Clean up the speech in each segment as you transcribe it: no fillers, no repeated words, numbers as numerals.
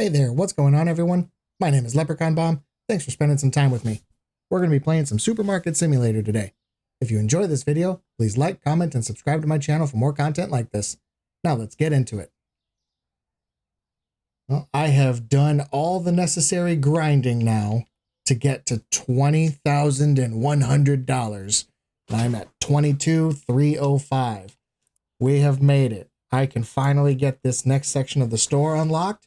Hey there, what's going on everyone? My name is Leprechaun Bomb. Thanks for spending some time with me. We're going to be playing some Supermarket Simulator today. If you enjoy this video, please like, comment, and subscribe to my channel for more content like this. Now let's get into it. Well, I have done all the necessary grinding now to get to $20,100. I'm at $22,305. We have made it. I can finally get this next section of the store unlocked.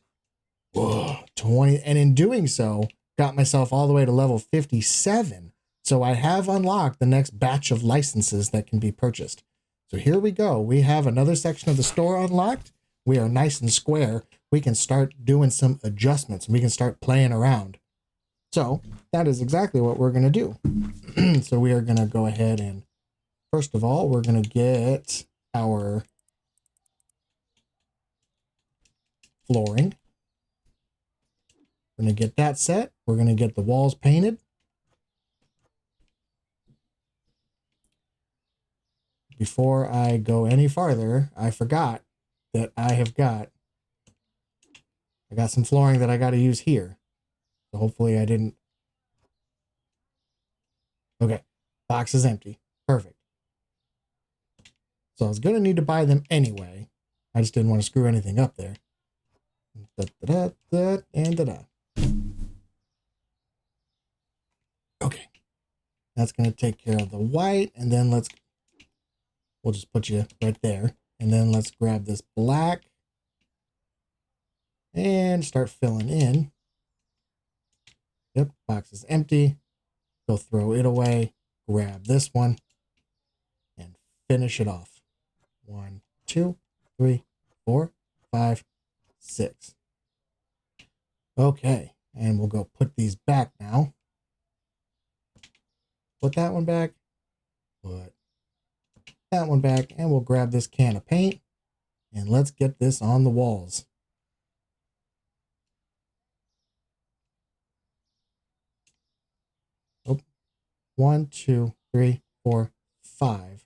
Whoa, 20, and in doing so, got myself all the way to level 57. So I have unlocked the next batch of licenses that can be purchased. So here we go. We have another section of the store unlocked. We are nice and square. We can start doing some adjustments. We can start playing around. So that is exactly what we're going to do. So we are going to go ahead and, first of all, we're going to get our flooring. We're going to get that set. We're going to get the walls painted. Before I go any farther, I forgot that I got some flooring that I got to use here. So hopefully I didn't. Okay, box is empty. Perfect. So I was going to need to buy them anyway. I just didn't want to screw anything up there. And okay, that's going to take care of the white, and then we'll just put you right there, and then let's grab this black and start filling in. Yep, box is empty. Go throw it away, grab this one, and finish it off. 1, 2, 3, 4, 5, 6. Okay, and we'll go put these back now. Put that one back. Put that one back, and we'll grab this can of paint, and let's get this on the walls. Oh, 1, 2, 3, 4, 5.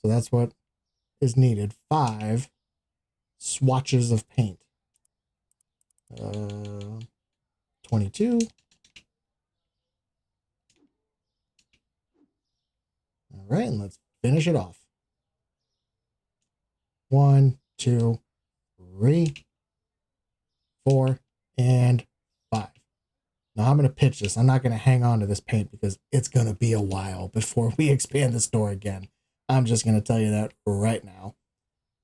So that's what is needed. 5 swatches of paint. 22. All right, and let's finish it off. 1, 2, 3, 4, and 5. Now I'm going to pitch this. I'm not going to hang on to this paint because it's going to be a while before we expand the store again. I'm just going to tell you that right now.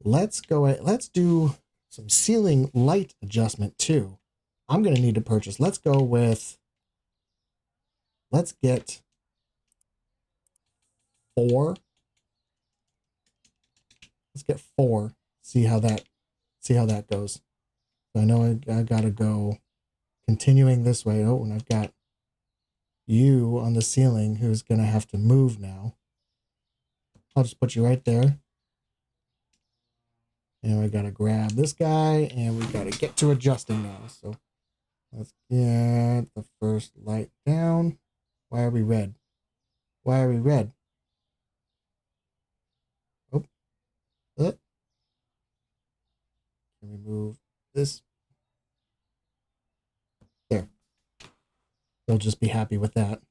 Let's do some ceiling light adjustment too. I'm going to need to purchase. Let's get 4. Let's get 4. See how that goes. So I know I gotta go continuing this way. Oh, and I've got you on the ceiling who's gonna have to move now. I'll just put you right there. And we gotta grab this guy, and we gotta get to adjusting now. So let's get the first light down. Why are we red? Why are we red? Can we move this? There. We'll just be happy with that.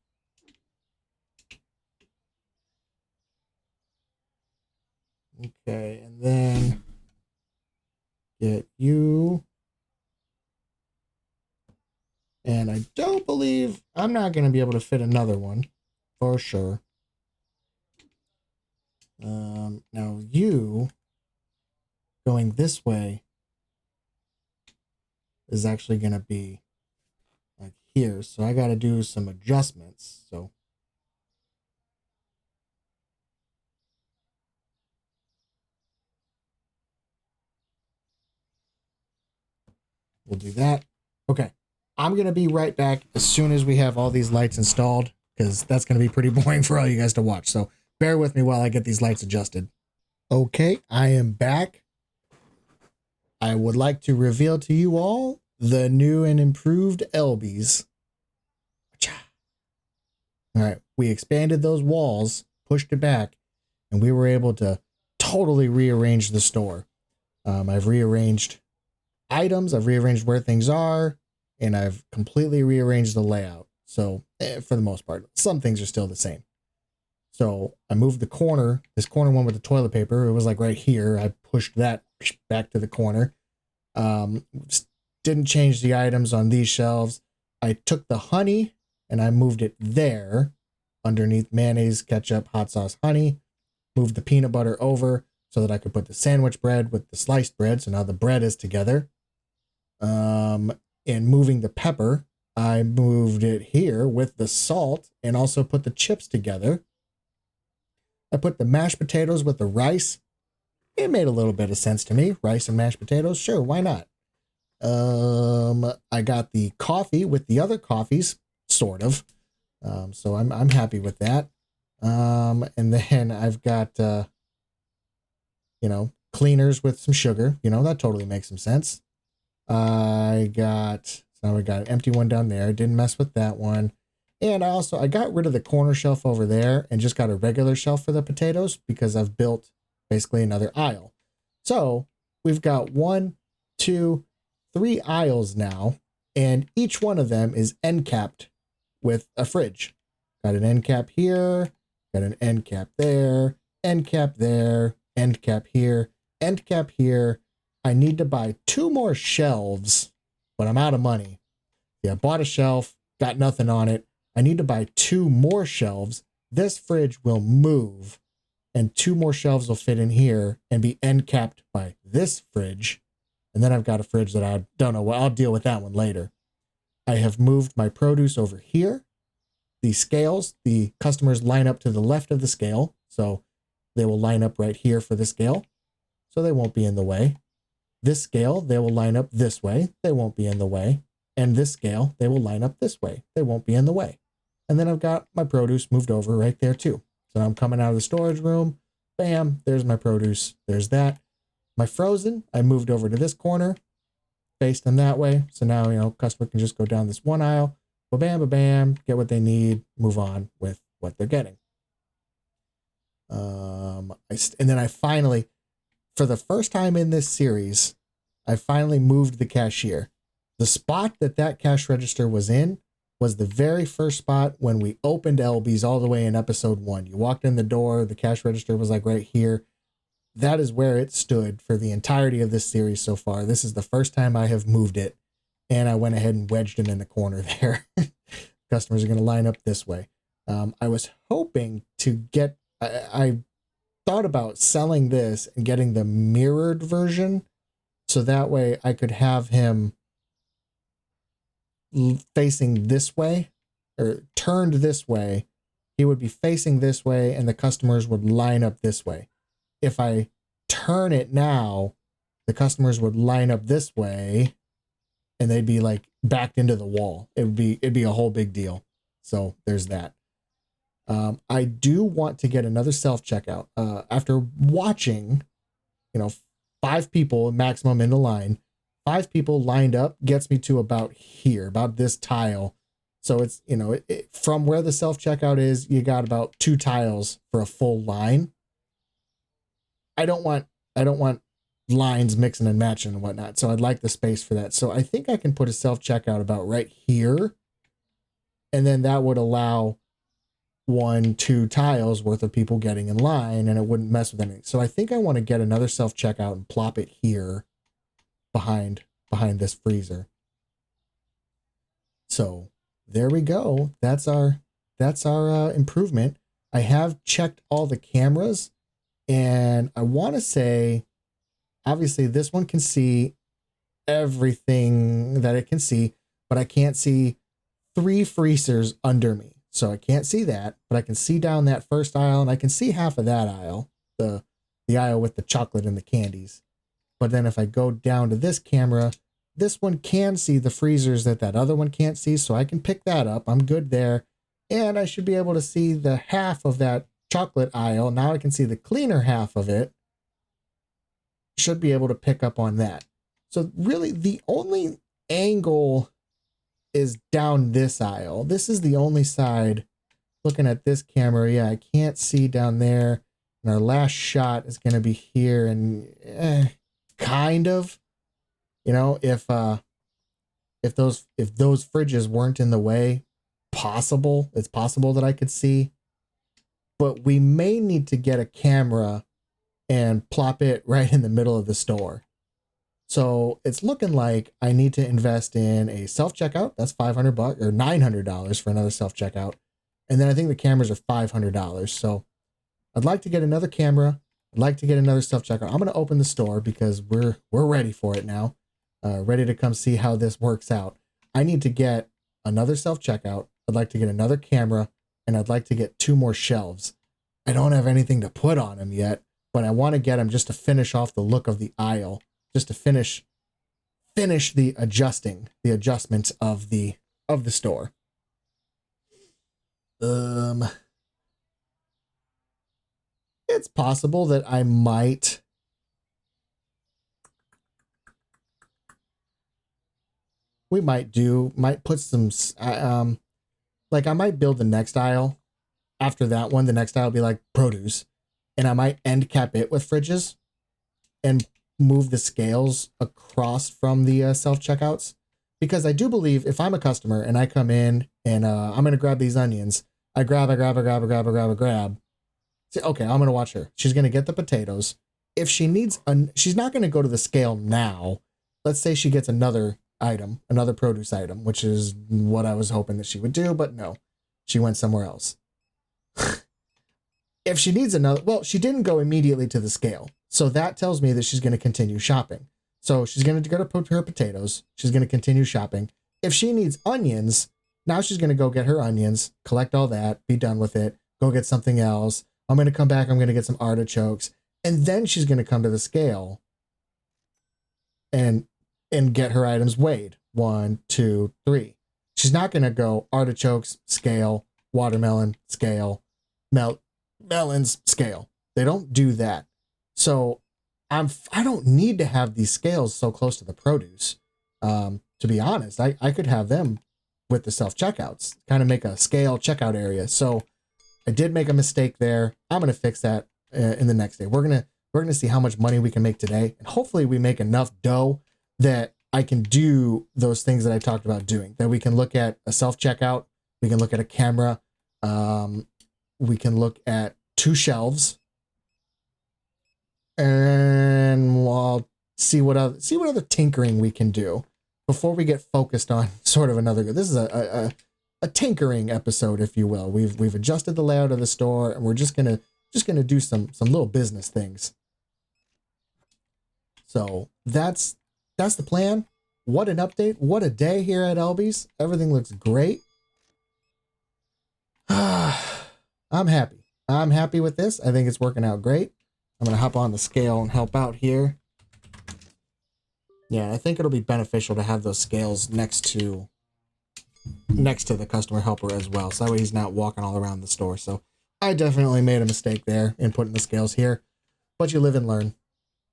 Okay, and then get you. And I don't believe I'm not going to be able to fit another one for sure. Now you going this way is actually going to be like here. So I got to do some adjustments. So we'll do that. Okay. I'm going to be right back as soon as we have all these lights installed, because that's going to be pretty boring for all you guys to watch. So bear with me while I get these lights adjusted. Okay, I am back. I would like to reveal to you all the new and improved Elbys. All right, we expanded those walls, pushed it back, and we were able to totally rearrange the store. I've rearranged items, I've rearranged where things are, and I've completely rearranged the layout. So for the most part, some things are still the same. So I moved the corner, this corner one with the toilet paper. It was like right here. I pushed that back to the corner. Didn't change the items on these shelves. I took the honey and I moved it there underneath mayonnaise, ketchup, hot sauce, honey. Moved the peanut butter over so that I could put the sandwich bread with the sliced bread. So now the bread is together. And moving the pepper, I moved it here with the salt and also put the chips together. I put the mashed potatoes with the rice. It made a little bit of sense to me. Rice and mashed potatoes, sure, why not? I got the coffee with the other coffees, sort of. So I'm happy with that. And then I've got, cleaners with some sugar. That totally makes some sense. So we got an empty one down there. Didn't mess with that one. And I got rid of the corner shelf over there and just got a regular shelf for the potatoes because I've built basically another aisle. So we've got 1, 2, 3 aisles now, and each one of them is end capped with a fridge. Got an end cap here, got an end cap there, end cap there, end cap here, end cap here. I need to buy 2 more shelves, but I'm out of money. Yeah, I bought a shelf, got nothing on it. I need to buy 2 more shelves. This fridge will move, and 2 more shelves will fit in here and be end capped by this fridge. And then I've got a fridge that I don't know. Well, I'll deal with that one later. I have moved my produce over here. The scales, the customers line up to the left of the scale. So they will line up right here for the scale. So they won't be in the way. This scale, they will line up this way. They won't be in the way. And this scale, they will line up this way. They won't be in the way. And then I've got my produce moved over right there too. So I'm coming out of the storage room. Bam, there's my produce. There's that. My frozen, I moved over to this corner, faced them that way. So now, customer can just go down this one aisle, ba-bam, ba-bam, get what they need, move on with what they're getting. And then I finally, for the first time in this series, I finally moved the cashier. The spot that cash register was in was the very first spot when we opened Elby's all the way in episode 1. You walked in the door, the cash register was like right here. That is where it stood for the entirety of this series so far. This is the first time I have moved it, and I went ahead and wedged him in the corner there. Customers are going to line up this way. I was hoping to get, I thought about selling this and getting the mirrored version, so that way I could have him facing this way, or turned this way. He would be facing this way, and the customers would line up this way. If I turn it now, the customers would line up this way and they'd be like backed into the wall. It'd be a whole big deal. So there's that. I do want to get another self-checkout. After watching, 5 people maximum in the line, 5 people lined up gets me to about here, about this tile. So it's, from where the self-checkout is, you got about 2 tiles for a full line. I don't want lines mixing and matching and whatnot. So I'd like the space for that. So I think I can put a self-checkout about right here. And then that would allow 1, 2 tiles worth of people getting in line, and it wouldn't mess with anything. So I think I want to get another self-checkout and plop it here behind this freezer. So there we go. That's our improvement. I have checked all the cameras. And I want to say, obviously, this one can see everything that it can see, but I can't see 3 freezers under me. So I can't see that, but I can see down that first aisle, and I can see half of that aisle, the aisle with the chocolate and the candies. But then if I go down to this camera, this one can see the freezers that other one can't see, so I can pick that up. I'm good there. And I should be able to see the half of that chocolate aisle. Now I can see the cleaner half of it. Should be able to pick up on that. So really the only angle is down this aisle. This is the only side. Looking at this camera, yeah, I can't see down there. And our last shot is going to be here, and kind of. You know, if those fridges weren't in the way, it's possible that I could see. But we may need to get a camera and plop it right in the middle of the store. So it's looking like I need to invest in a self-checkout. That's $500 or $900 for another self-checkout. And then I think the cameras are $500. So I'd like to get another camera. I'd like to get another self-checkout. I'm going to open the store because we're ready for it now. Ready to come see how this works out. I need to get another self-checkout. I'd like to get another camera, and I'd like to get 2 more shelves. I don't have anything to put on them yet, but I want to get them just to finish off the look of the aisle, just to finish the adjustments of the store. It's possible that I might put some like I might build the next aisle. After that one, the next aisle will be like produce, and I might end cap it with fridges and move the scales across from the self-checkouts, because I do believe if I'm a customer and I come in and I'm going to grab these onions, I grab. Say, okay, I'm going to watch her. She's going to get the potatoes. If she needs, she's not going to go to the scale now. Let's say she gets another item, another produce item, which is what I was hoping that she would do, but no, she went somewhere else. If she needs another, well, she didn't go immediately to the scale. So that tells me that she's going to continue shopping. So she's going to go to her potatoes. She's going to continue shopping. If she needs onions, now she's going to go get her onions, collect all that, be done with it, go get something else. I'm going to come back. I'm going to get some artichokes. And then she's going to come to the scale and get her items weighed. 1, 2, 3. She's not going to go artichokes, scale, watermelon, scale, melons, scale. They don't do that. So I don't need to have these scales so close to the produce. To be honest, I could have them with the self-checkouts, kind of make a scale checkout area. So I did make a mistake there. I'm going to fix that in the next day. We're going to see how much money we can make today. And hopefully we make enough dough that I can do those things that I talked about doing, that we can look at a self-checkout. We can look at a camera. We can look at 2 shelves, and we'll see what other tinkering we can do before we get focused on sort of another. This is a tinkering episode, if you will. We've adjusted the layout of the store, and we're just gonna do some little business things. So that's the plan. What an update! What a day here at Elby's. Everything looks great. I'm happy. I'm happy with this. I think it's working out great. I'm going to hop on the scale and help out here. Yeah, I think it'll be beneficial to have those scales next to the customer helper as well. So that way he's not walking all around the store. So I definitely made a mistake there in putting the scales here, but you live and learn.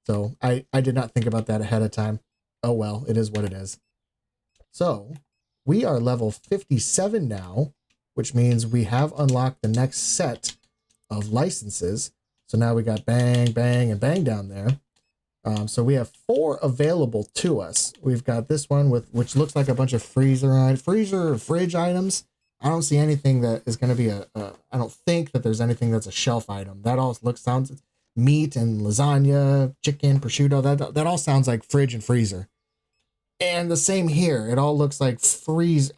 So I did not think about that ahead of time. Oh, well, it is what it is. So we are level 57 now, which means we have unlocked the next set of licenses. So now we got bang, bang, and bang down there. So we have 4 available to us. We've got this one which looks like a bunch of freezer or fridge items. I don't see anything that is going to be I don't think that there's anything that's a shelf item. That all sounds meat and lasagna, chicken, prosciutto. That all sounds like fridge and freezer. And the same here. It all looks like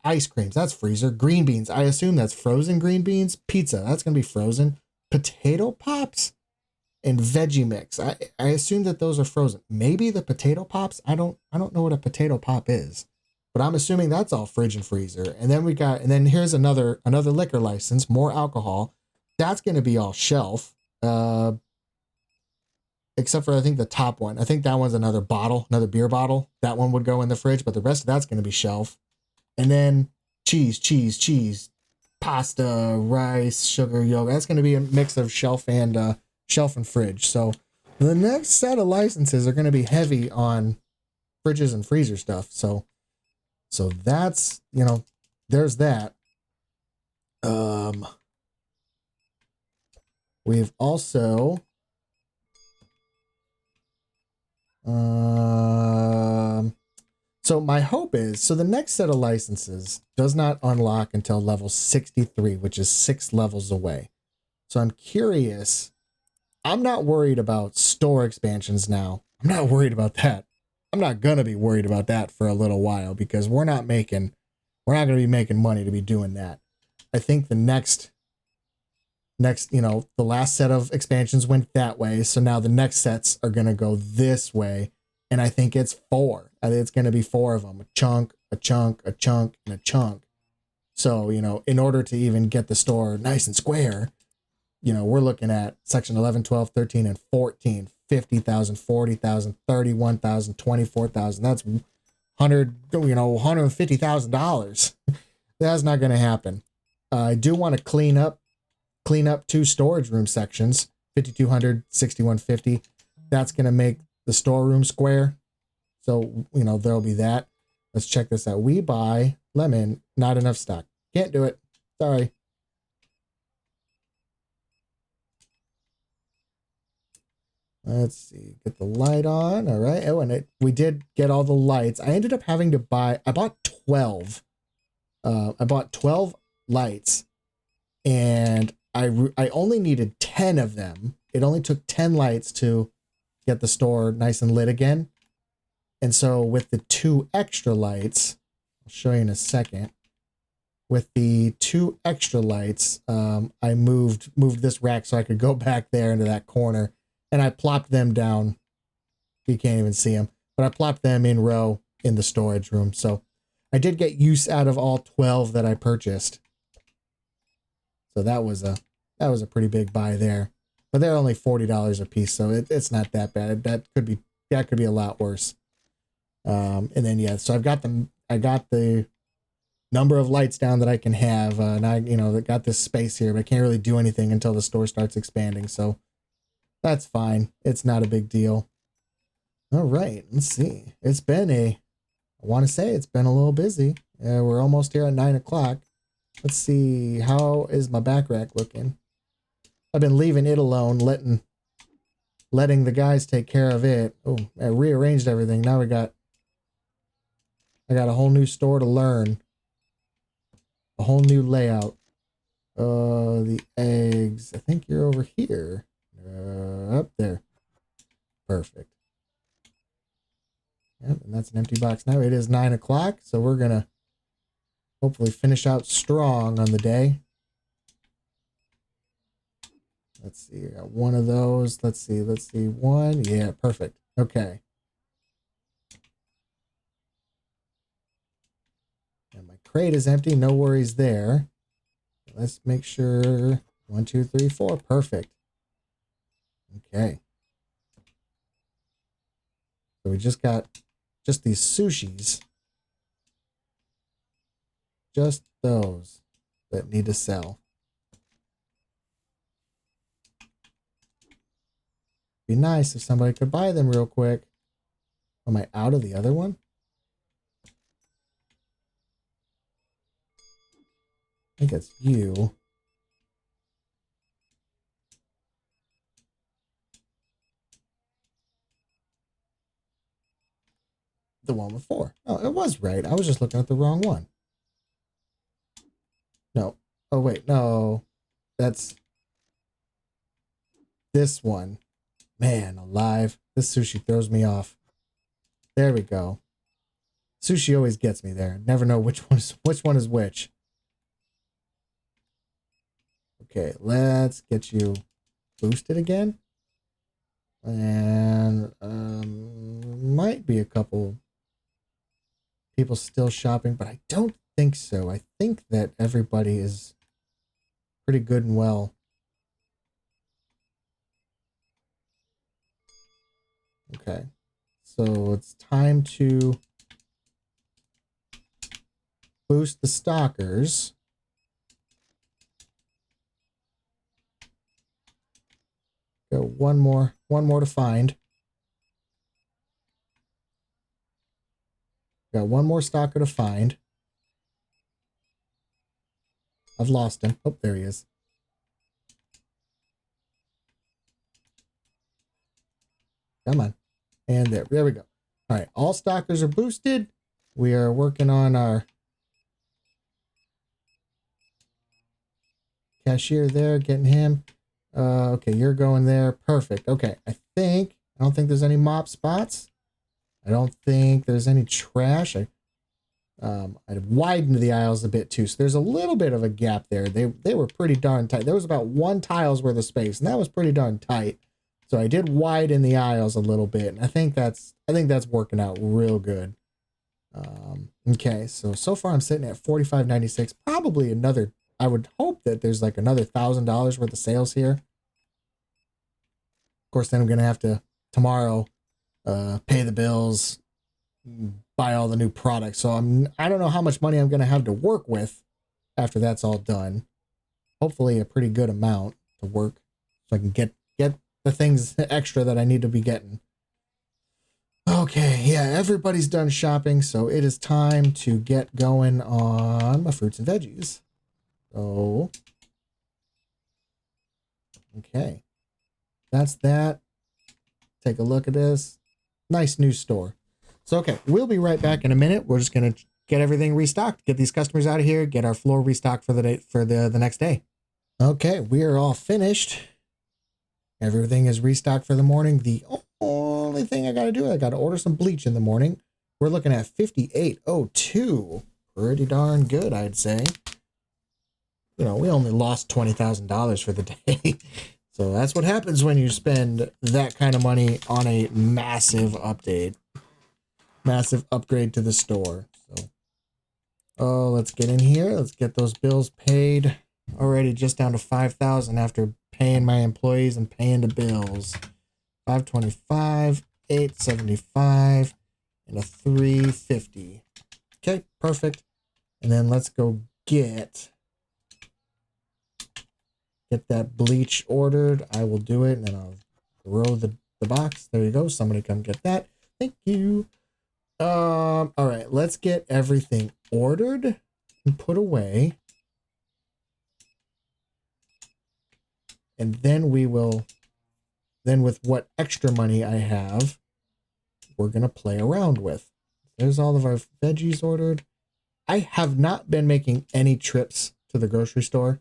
ice creams. That's freezer. Green beans. I assume that's frozen green beans. Pizza. That's going to be frozen. Potato pops and veggie mix. I assume that those are frozen. Maybe the potato pops. I don't know what a potato pop is, but I'm assuming that's all fridge and freezer. And then here's another liquor license, more alcohol. That's going to be all shelf. Except for I think the top one. I think that one's another beer bottle. That one would go in the fridge, but the rest of that's going to be shelf. And then cheese, pasta, rice, sugar, yogurt. That's going to be a mix of shelf and fridge. So the next set of licenses are going to be heavy on fridges and freezer stuff. So that's, there's that. We've also So my hope is, so the next set of licenses does not unlock until level 63, which is 6 levels away. So I'm curious. I'm not worried about store expansions now. I'm not worried about that. I'm not going to be worried about that for a little while because we're not going to be making money to be doing that. I think the next, the last set of expansions went that way. So now the next sets are going to go this way. And I think it's 4. I think it's going to be 4 of them. A chunk, a chunk, a chunk, and a chunk. So, in order to even get the store nice and square, we're looking at section 11, 12, 13, and 14, 50,000, 40,000, 31,000, 24,000. That's $150,000. That's not going to happen. I do want to clean up 2 storage room sections, 5,200, 6,150. That's going to make the storeroom square. So, there'll be that. Let's check this out. We buy lemon, not enough stock. Can't do it. Sorry. Let's see. Get the light on. All right. Oh, and we did get all the lights. I ended up having to buy, I bought 12. I bought 12 lights and I only needed 10 of them. It only took 10 lights to get the store nice and lit again. And so with the 2 extra lights, I'll show you in a second. With the 2 extra lights, I moved this rack so I could go back there into that corner. And I plopped them down. You can't even see them. But I plopped them in row in the storage room. So I did get use out of all 12 that I purchased. So that was a pretty big buy there. But they're only $40 a piece, so it's not that bad. That could be a lot worse. And then yeah, so I got the number of lights down that I can have. And I got this space here, but I can't really do anything until the store starts expanding. So that's fine. It's not a big deal. All right, let's see. I want to say it's been a little busy. We're almost here at 9 o'clock. Let's see. How is my back rack looking? I've been leaving it alone, letting the guys take care of it. Oh, I rearranged everything. Now I got a whole new store to learn. A whole new layout. The eggs. I think you're over here. Up there. Perfect. Yep, and that's an empty box now. It is 9 o'clock, so we're going to hopefully finish out strong on the day. Let's see. I got one of those. Let's see. One. Yeah, perfect. Okay. And my crate is empty. No worries there. Let's make sure. 1, 2, 3, 4. Perfect. Okay. So we just got these sushis. Just those that need to sell. Be nice if somebody could buy them real quick. Am I out of the other one? I think it's you. The one before. Oh, it was right. I was just looking at the wrong one. No. Oh, wait. No. That's this one. Man, alive. This sushi throws me off. There we go. Sushi always gets me there. Never know which one is which. Okay, let's get you boosted again. And might be a couple people still shopping, but I don't think so. I think that everybody is pretty good and well. Okay, so it's time to boost the stalkers. Go one more to find. Got one more stalker to find. I've lost him. Oh, there he is. Come on. And there we go. All right, all stalkers are boosted. We are working on our cashier there, getting him. Okay, you're going there. Perfect. Okay, I don't think there's any mop spots. I don't think there's any trash. I'd widened the aisles a bit too, so there's a little bit of a gap there. They were pretty darn tight. There was about one tile's worth of space, and that was pretty darn tight. So I did widen the aisles a little bit, and I think that's working out real good. Okay, so far I'm sitting at $45.96. Probably another. I would hope that there's like another $1,000 worth of sales here. Of course, then I'm gonna have to tomorrow pay the bills, buy all the new products. So I don't know how much money I'm gonna have to work with after that's all done. Hopefully a pretty good amount to work so I can get the things extra that I need to be getting. Okay, yeah, everybody's done shopping, so it is time to get going on my fruits and veggies. So, okay, that's that. Take a look at this. Nice new store. So, okay, we'll be right back in a minute. We're just going to get everything restocked, get these customers out of here, get our floor restocked for the day, for the next day. Okay, we are all finished. Everything is restocked for the morning. The only thing I got to do, I got to order some bleach in the morning. We're looking at $58.02. Pretty darn good, I'd say. You know, we only lost $20,000 for the day. So that's what happens when you spend that kind of money on a massive update. Massive upgrade to the store. So, oh, let's get in here. Let's get those bills paid. Already just down to $5,000 after paying my employees and paying the bills. $525, $875, and a $350. Okay, perfect. And then let's go get that bleach ordered. I will do it, and then I'll throw the box. There you go. Somebody come get that. Thank you. All right, let's get everything ordered and put away. And then with what extra money I have, we're going to play around with. There's all of our veggies ordered. I have not been making any trips to the grocery store.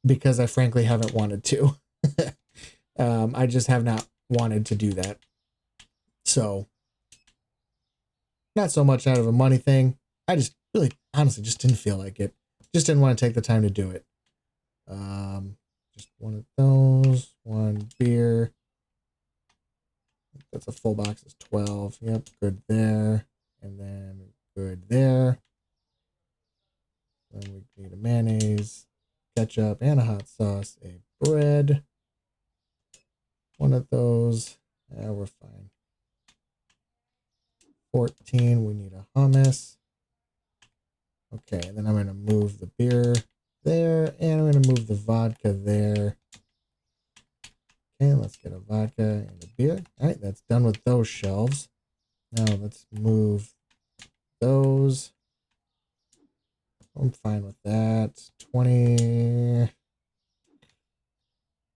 Because I frankly haven't wanted to. I just have not wanted to do that. So, not so much out of a money thing. I just really, honestly, just didn't feel like it. Just didn't want to take the time to do it. Just one of those, one beer. That's a full box, is 12. Yep, good there. And then good there. Then we need a mayonnaise, ketchup, and a hot sauce, a bread. One of those. Yeah, we're fine. 14, we need a hummus. Okay, and then I'm going to move the beer there, and I'm going to move the vodka there. Okay, let's get a vodka and a beer. All right, that's done with those shelves. Now let's move those. I'm fine with that. 20.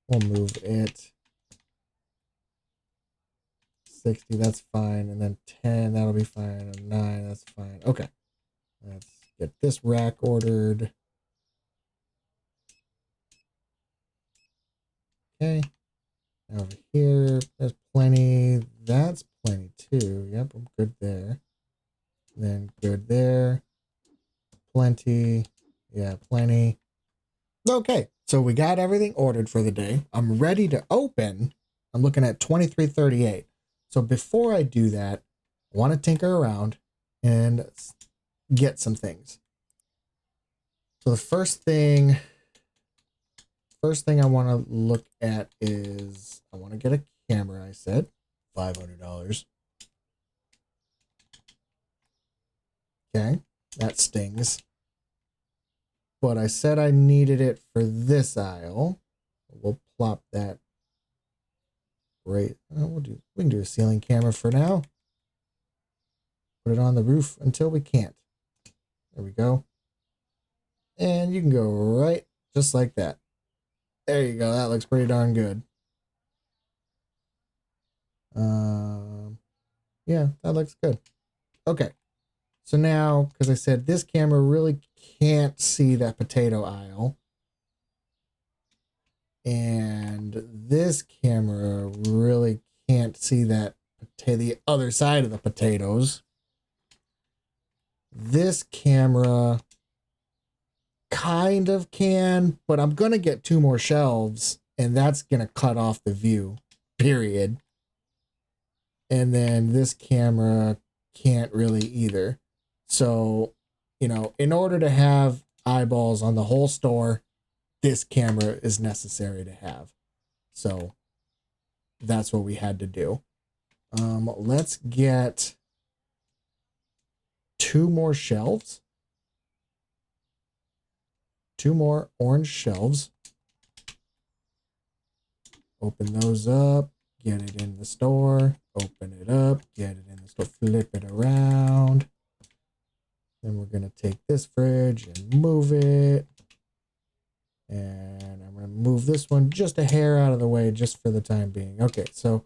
We'll move it. 60, that's fine. And then 10, that'll be fine. And 9, that's fine. Okay. Let's get this rack ordered. Okay. Over here, there's plenty. That's plenty too. Yep, I'm good there. Then good there. Plenty. Yeah, plenty. Okay, so we got everything ordered for the day. I'm ready to open. I'm looking at 2338. So before I do that, I want to tinker around and get some things. So the first thing I want to look at is I want to get a camera, I said. $500. Okay, that stings. But I said I needed it for this aisle. We'll plop that right. We can do a ceiling camera for now. Put it on the roof until we can't. There we go. And you can go right just like that. There you go. That looks pretty darn good. Yeah, that looks good. Okay. So now, because I said this camera really can't see that potato aisle. And this camera really can't see that the other side of the potatoes. This camera kind of can, but I'm going to get 2 more shelves, and that's going to cut off the view, period. And then this camera can't really either. So, you know, in order to have eyeballs on the whole store, this camera is necessary to have. So that's what we had to do. Let's get 2 more shelves. 2 more orange shelves. Open those up. Get it in the store. Open it up. Get it in the store. Flip it around. Then we're going to take this fridge and move it. And I'm going to move this one just a hair out of the way just for the time being. Okay, so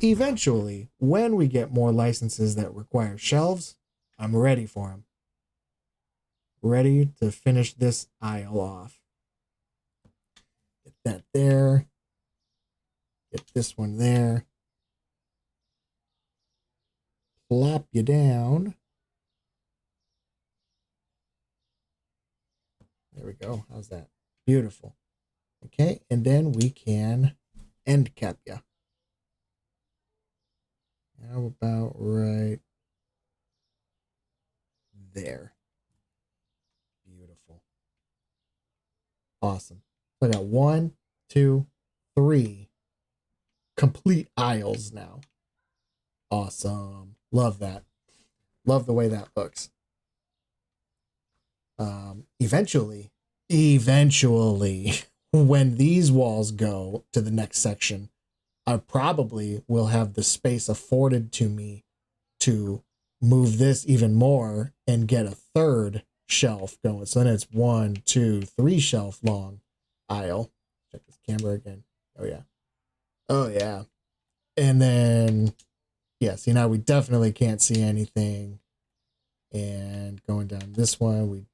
eventually, when we get more licenses that require shelves, I'm ready for them. Ready to finish this aisle off. Get that there. Get this one there. Plop you down. There we go. How's that? Beautiful. Okay, and then we can end cap you. How about right there? Beautiful. Awesome. So I got 1, 2, 3 complete aisles now. Awesome. Love that. Love the way that looks. Eventually, when these walls go to the next section, I probably will have the space afforded to me to move this even more and get a 3rd shelf going. So then it's 1, 2, 3 shelf long aisle. Check this camera again. Oh yeah. Oh yeah. And then, yeah, see now we definitely can't see anything. And going down this one, we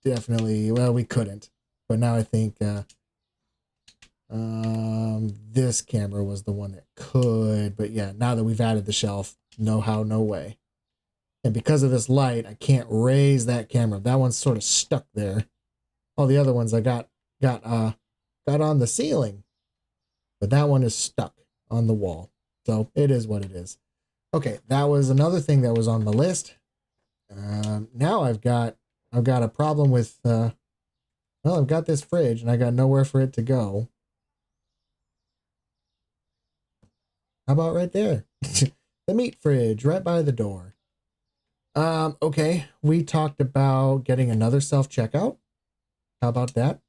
definitely, well, we couldn't. But now I think this camera was the one that could. But yeah, now that we've added the shelf, no how, no way. And because of this light, I can't raise that camera. That one's sort of stuck there. All the other ones I got on the ceiling. But that one is stuck on the wall. So it is what it is. Okay, that was another thing that was on the list. Now I've got a problem with well, I've got this fridge and I got nowhere for it to go. How about right there? The meat fridge right by the door. Okay, we talked about getting another self-checkout. How about that?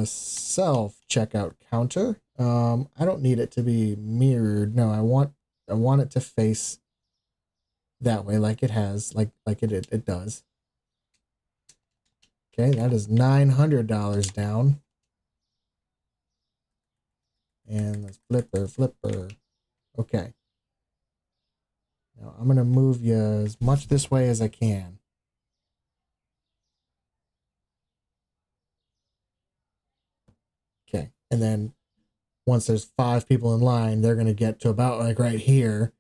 Self-checkout counter. I don't need it to be mirrored. No, I want it to face that way, like it has, like it does. Okay, that is $900 down. And the flipper. Okay. Now I'm gonna move you as much this way as I can. Okay, and then once there's 5 people in line, they're gonna get to about like right here.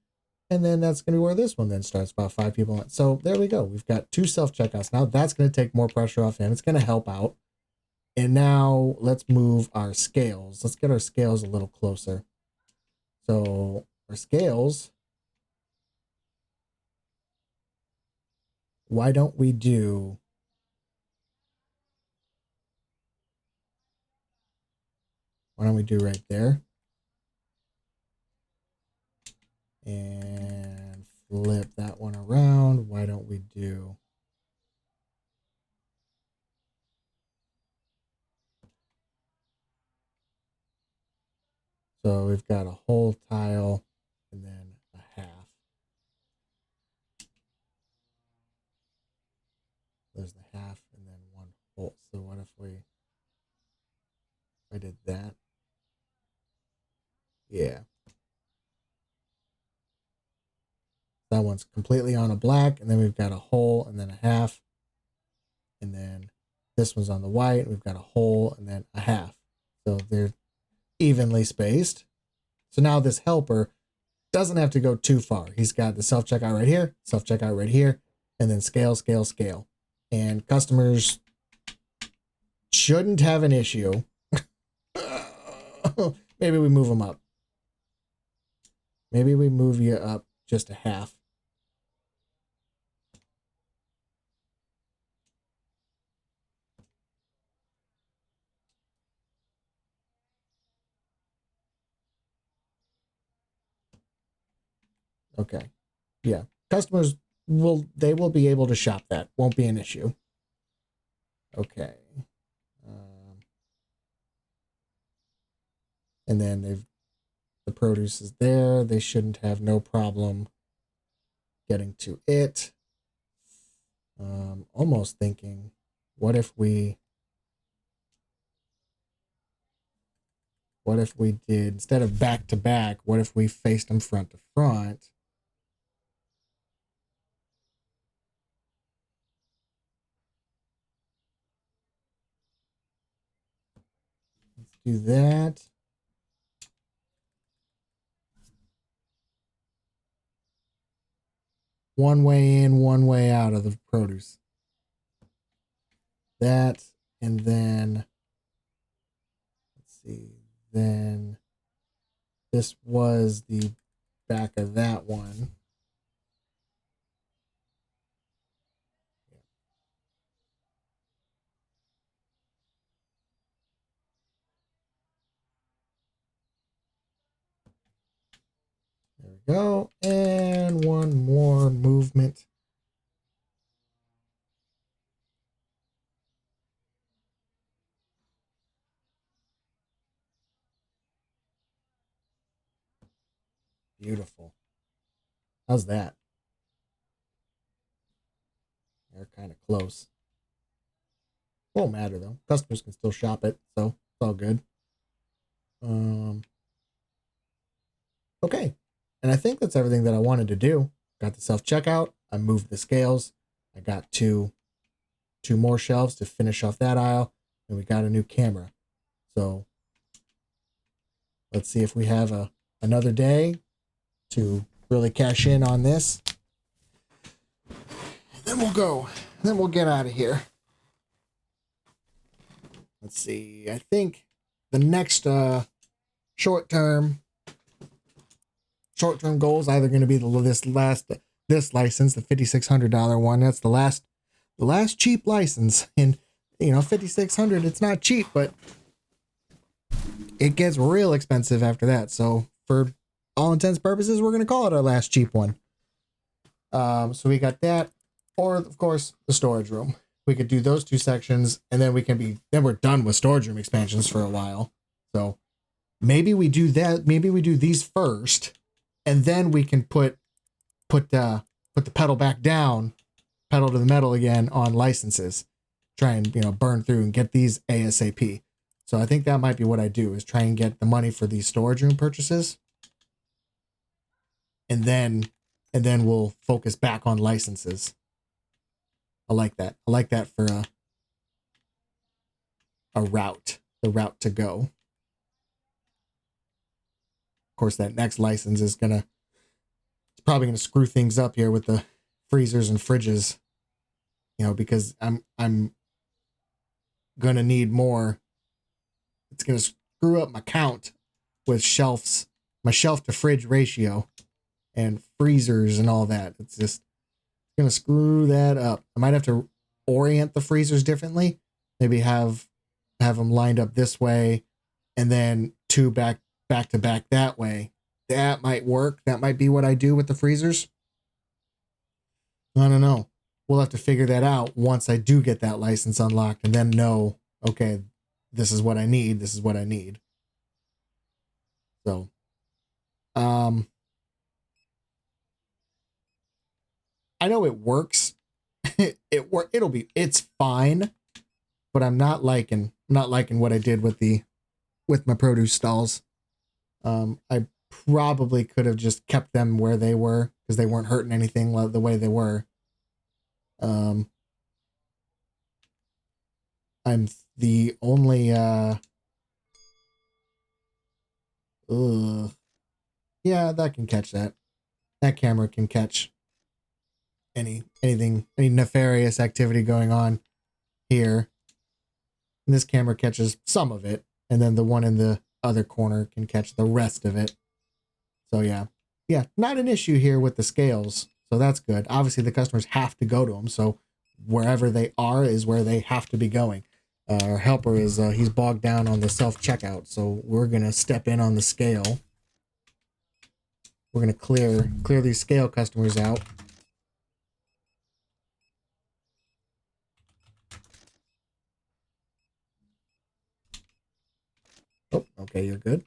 And then that's going to be where this one then starts, about 5 people. So there we go. We've got 2 self-checkouts. Now that's going to take more pressure off him. It's going to help out. And now let's move our scales. Let's get our scales a little closer. So our scales, why don't we do right there? And flip that one around. Why don't we do so we've got a whole tile and then a half. There's the half and then 1 whole. So what if I did that? Yeah. That one's completely on a black, and then we've got a whole and then a half. And then this one's on the white. We've got a whole and then a half. So they're evenly spaced. So now this helper doesn't have to go too far. He's got the self-checkout right here, self-checkout right here, and then scale, scale, scale. And customers shouldn't have an issue. Maybe we move them up. Maybe we move you up just a half. Okay. Yeah. Customers will be able to shop that. Won't be an issue. Okay. And then the produce is there. They shouldn't have no problem getting to it. Almost thinking, what if we did, instead of back to back, what if we faced them front to front? Let's do that. One way in, one way out of the produce. That, and then, let's see, then this was the back of that one. There we go. And one more movement. Beautiful. How's that? They're kind of close. Won't matter though. Customers can still shop it, so it's all good. Okay. And I think that's everything that I wanted to do. Got the self-checkout. I moved the scales. I got two more shelves to finish off that aisle. And we got a new camera. So let's see if we have another day to really cash in on this. And then we'll go. Then we'll get out of here. Let's see. I think the next short-term goal is either going to be this license, the $5,600 one. That's the last cheap license. And $5,600, it's not cheap, but it gets real expensive after that. So for all intents and purposes, we're going to call it our last cheap one. So we got that, or of course the storage room. We could do those two sections, and then we're done with storage room expansions for a while. So maybe we do that. Maybe we do these first, and then we can put the pedal back down, pedal to the metal again on licenses. Try and burn through and get these ASAP. So I think that might be what I do, is try and get the money for these storage room purchases, and then we'll focus back on licenses. I like that. I like that for the route to go. Of course, that next license is it's probably gonna screw things up here with the freezers and fridges, because I'm gonna need more. It's gonna screw up my count with shelves, my shelf to fridge ratio, and freezers and all that. It's just gonna screw that up. I might have to orient the freezers differently. Maybe have them lined up this way, and then two back to back that way. That might work. That might be what I do with the freezers. I don't know. We'll have to figure that out once I do get that license unlocked, and then know, okay, this is what I need. This is what I need. So, I know it works. It's fine, but I'm not liking what I did with my produce stalls. I probably could have just kept them where they were because they weren't hurting anything the way they were. I'm the only yeah, that can catch that. That camera can catch any nefarious activity going on here. And this camera catches some of it, and then the one in the other corner can catch the rest of it. So yeah, not an issue here with the scales. So that's good. Obviously, the customers have to go to them. So wherever they are is where they have to be going. Our helper is he's bogged down on the self-checkout. So we're going to step in on the scale. We're going to clear these scale customers out. Oh, okay, you're good.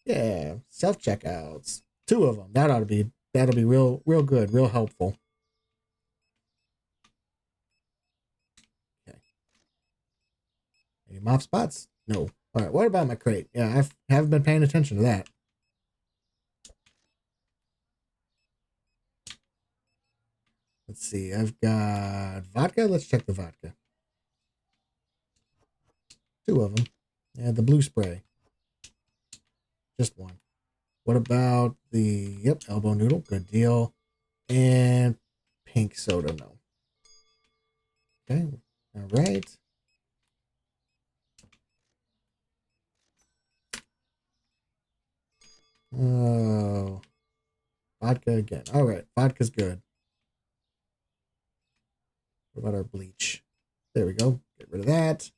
Yeah, self-checkouts. 2 of them. That'll be real good, real helpful. Okay. Any mop spots? No. All right, what about my crate? Yeah, I haven't been paying attention to that. Let's see. I've got vodka. Let's check the vodka. 2 of them. And the blue spray. Just 1. What about the, yep, elbow noodle? Good deal. And pink soda, no. Okay, all right. Oh, vodka again. All right, vodka's good. What about our bleach? There we go. Get rid of that.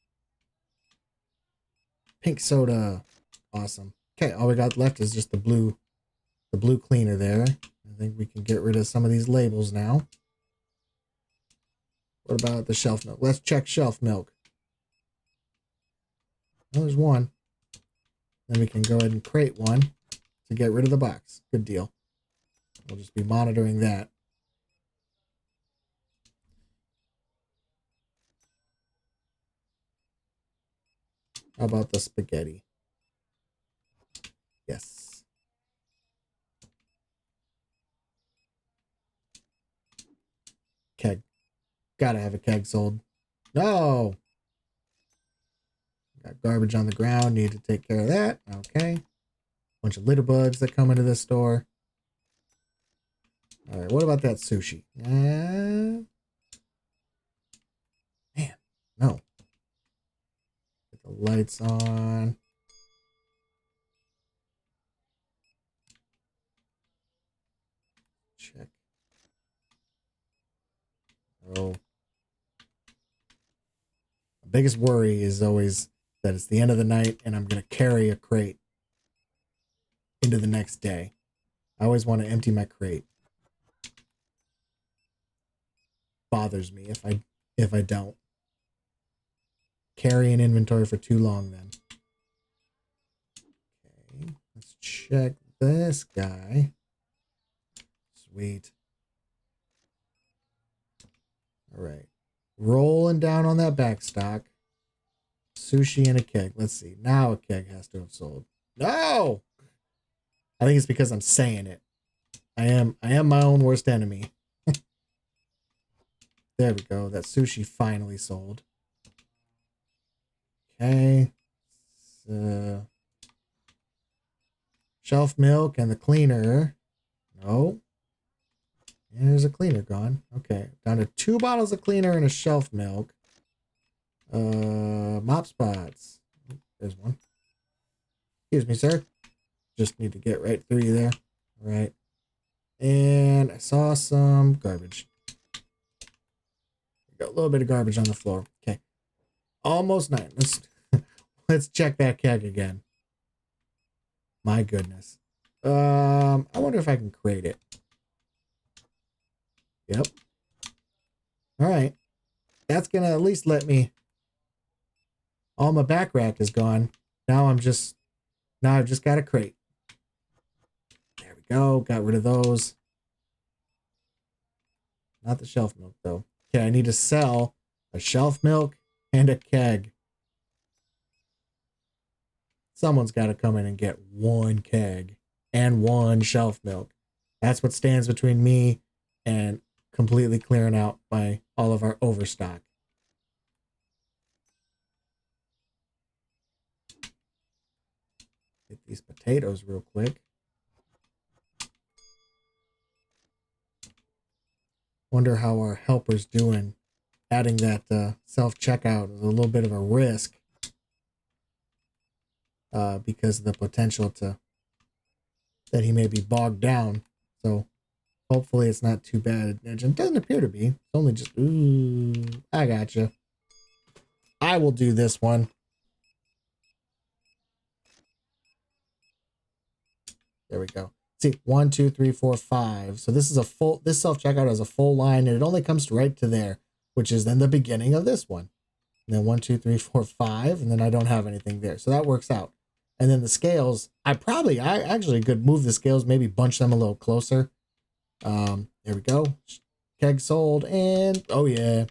Pink soda. Awesome. Okay, all we got left is just the blue cleaner there. I think we can get rid of some of these labels now. What about the shelf milk? Let's check shelf milk. Oh, there's 1. Then we can go ahead and crate 1 to get rid of the box. Good deal. We'll just be monitoring that. How about the spaghetti? Yes. Keg. Gotta have a keg sold. No! Got garbage on the ground. Need to take care of that. Okay. Bunch of litter bugs that come into this store. All right. What about that sushi? Man, no. Get the lights on. Check. Oh. The biggest worry is always that it's the end of the night and I'm going to carry a crate into the next day. I always want to empty my crate. Bothers me if I don't. Carry an inventory for too long then. Okay, let's check this guy. Sweet. All right. Rolling down on that back stock. Sushi and a keg. Let's see. Now a keg has to have sold. No! I think it's because I'm saying it. I am my own worst enemy. There we go. That sushi finally sold. Okay. Shelf milk and the cleaner. No. And there's a cleaner gone. Okay. Down to 2 bottles of cleaner and a shelf milk. Mop spots. There's 1. Excuse me, sir. Just need to get right through you there. All right. And I saw some garbage. Got a little bit of garbage on the floor. Okay. Almost 9. Let's check that keg again. My goodness. I wonder if I can crate it. Yep. All right. That's going to at least let me. All my back rack is gone. Now I've just got a crate. There we go. Got rid of those. Not the shelf milk though. Okay, I need to sell a shelf milk and a keg. Someone's got to come in and get 1 keg and 1 shelf milk. That's what stands between me and completely clearing out by all of our overstock. Get these potatoes real quick. Wonder how our helper's doing. Adding that self-checkout is a little bit of a risk because of the potential that he may be bogged down. So hopefully it's not too bad. It doesn't appear to be. It's only just, ooh, I got you. I will do this one. There we go. See, 1, 2, 3, 4, 5. So this is this self-checkout has a full line, and it only comes right to there, which is then the beginning of this one. And then 1, 2, 3, 4, 5, and then I don't have anything there. So that works out. And then the scales, I actually could move the scales, maybe bunch them a little closer. There we go. Keg sold, and oh yeah,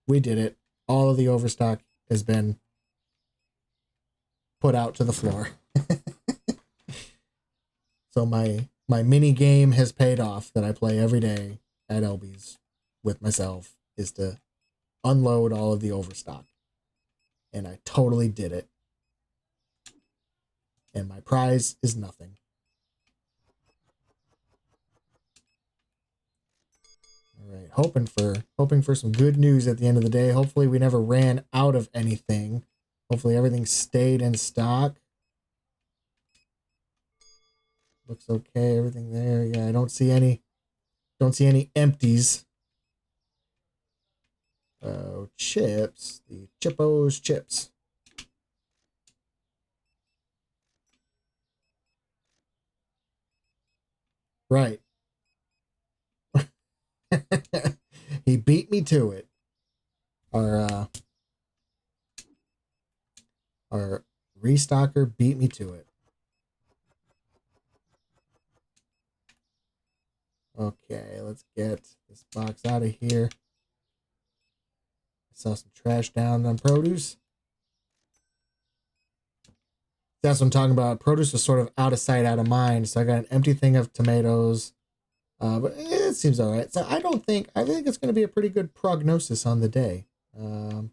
we did it. All of the overstock has been put out to the floor. So my mini game has paid off that I play every day at Elby's with myself, is to unload all of the overstock. And I totally did it. And my prize is nothing. All right, hoping for some good news at the end of the day. Hopefully we never ran out of anything. Hopefully everything stayed in stock. Looks okay, everything there. Yeah, I don't see any empties. Oh, chips. The Chippos chips. Right. He beat me to it. Our restocker beat me to it. Okay, let's get this box out of here. I saw some trash down on produce. That's what I'm talking about. Produce was sort of out of sight, out of mind. So I got an empty thing of tomatoes. But it seems all right. So I think it's going to be a pretty good prognosis on the day. Let's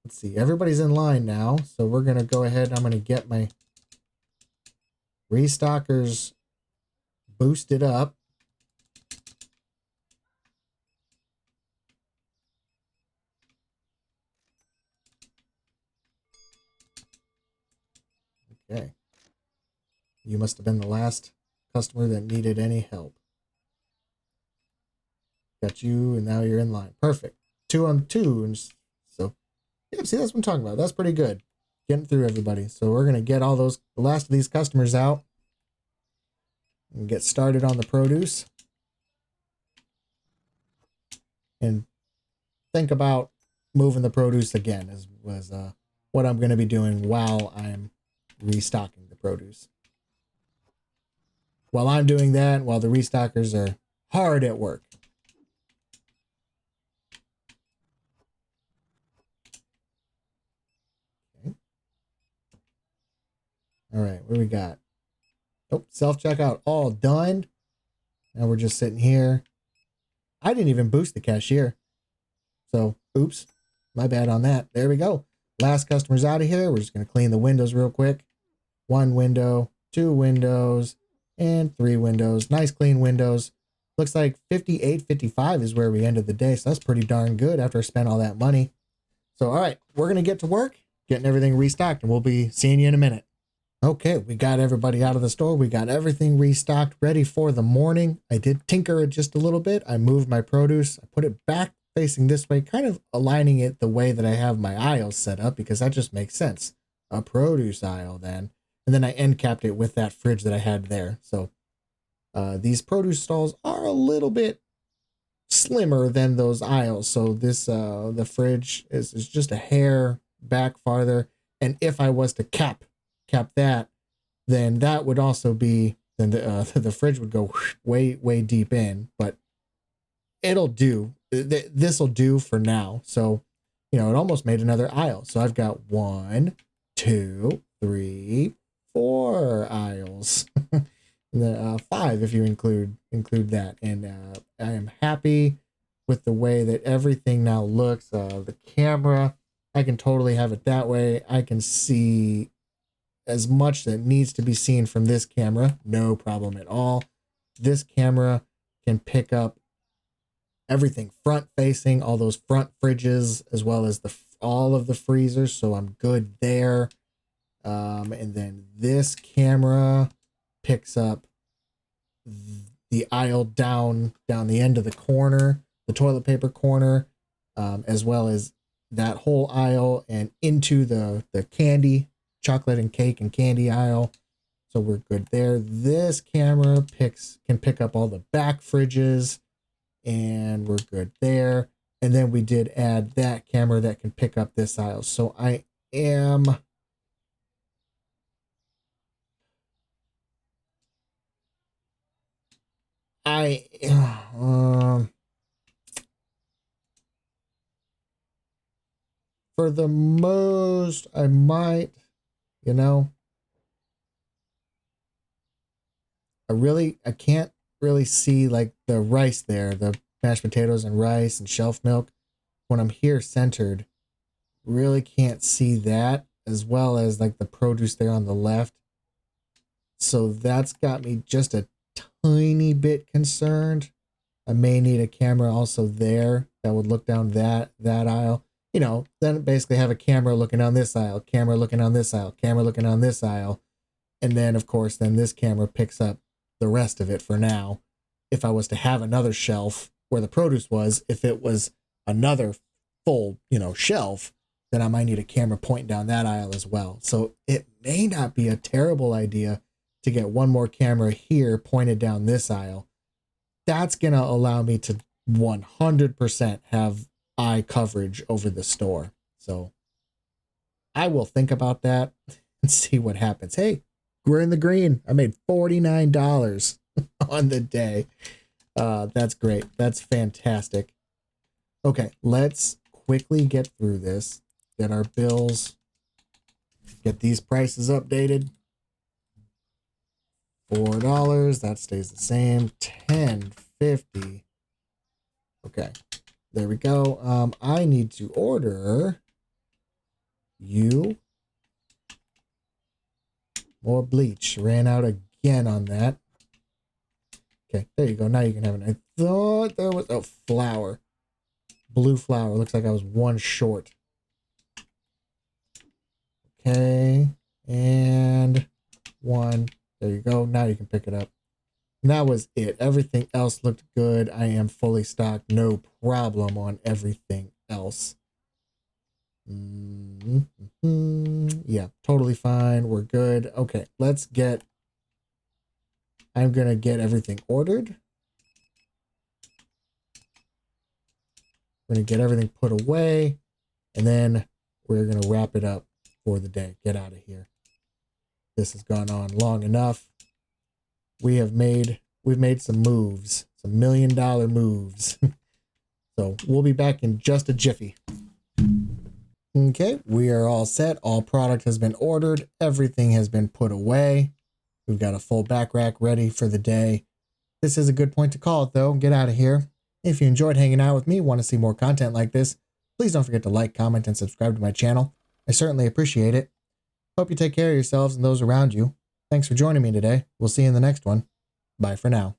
see. Everybody's in line now. So we're going to go ahead. I'm going to get my restockers boosted up. Okay. You must have been the last customer that needed any help. Got you, and now you're in line. Perfect. 2 on 2. And so, yeah, see, that's what I'm talking about. That's pretty good. Getting through everybody. So we're going to get the last of these customers out and get started on the produce. And think about moving the produce again was what I'm going to be doing while I'm restocking the produce. While I'm doing that, while the restockers are hard at work. Okay. All right, what do we got? Oh, self-checkout all done. Now we're just sitting here. I didn't even boost the cashier. So, oops. My bad on that. There we go. Last customer's out of here. We're just going to clean the windows real quick. 1 window, 2 windows, and 3 windows. Nice clean windows. Looks like 58.55 is where we ended the day. So that's pretty darn good after I spent all that money. So, all right, we're going to get to work, getting everything restocked, and we'll be seeing you in a minute. Okay, we got everybody out of the store. We got everything restocked, ready for the morning. I did tinker it just a little bit. I moved my produce. I put it back facing this way, kind of aligning it the way that I have my aisles set up, because that just makes sense. A produce aisle then. And then I end capped it with that fridge that I had there. So these produce stalls are a little bit slimmer than those aisles. So this the fridge is just a hair back farther. And if I was to cap that, then that would also be, then the fridge would go way deep in, but it'll do. This will do for now. So, it almost made another aisle. So I've got 1, 2, 3, 4 aisles. The 5 if you include that. And I am happy with the way that everything now looks. The camera, I can totally have it that way. I can see as much that needs to be seen from this camera, no problem at all. This camera can pick up everything front facing, all those front fridges, as well as all of the freezers, so I'm good there. And then this camera picks up the aisle down the end of the corner, the toilet paper corner, as well as that whole aisle and into the candy, chocolate and cake and candy aisle. So we're good there. This camera can pick up all the back fridges, and we're good there. And then we did add that camera that can pick up this aisle. So I am for the most, I might, I can't really see like the rice there, the mashed potatoes and rice and shelf milk. When I'm here centered, really can't see that, as well as like the produce there on the left. So that's got me just a tiny bit concerned. I may need a camera also there that would look down that aisle. Then basically have a camera looking on this aisle, camera looking on this aisle, camera looking on this aisle. And then, of course, then this camera picks up the rest of it for now. If I was to have another shelf where the produce was, if it was another full, shelf, then I might need a camera pointing down that aisle as well. So it may not be a terrible idea to get one more camera here pointed down this aisle. That's going to allow me to 100% have eye coverage over the store. So I will think about that and see what happens. Hey, we're in the green. I made $49 on the day. That's great. That's fantastic. Okay, let's quickly get through this, get our bills, get these prices updated. $4, that stays the same. $10.50. Okay, there we go. I need to order you more bleach. Ran out again on that. Okay, there you go. Now you can have it. I thought there was flour. Blue flour. Looks like I was one short. Okay, and one. There you go. Now you can pick it up. And that was it. Everything else looked good. I am fully stocked. No problem on everything else. Yeah, totally fine. We're good. Okay, I'm going to get everything ordered. We're going to get everything put away. And then we're going to wrap it up for the day. Get out of here. This has gone on long enough. We've made some moves, some $1 million moves. So we'll be back in just a jiffy. Okay, we are all set. All product has been ordered. Everything has been put away. We've got a full back rack ready for the day. This is a good point to call it though. Get out of here. If you enjoyed hanging out with me, want to see more content like this, please don't forget to like, comment, and subscribe to my channel. I certainly appreciate it. Hope you take care of yourselves and those around you. Thanks for joining me today. We'll see you in the next one. Bye for now.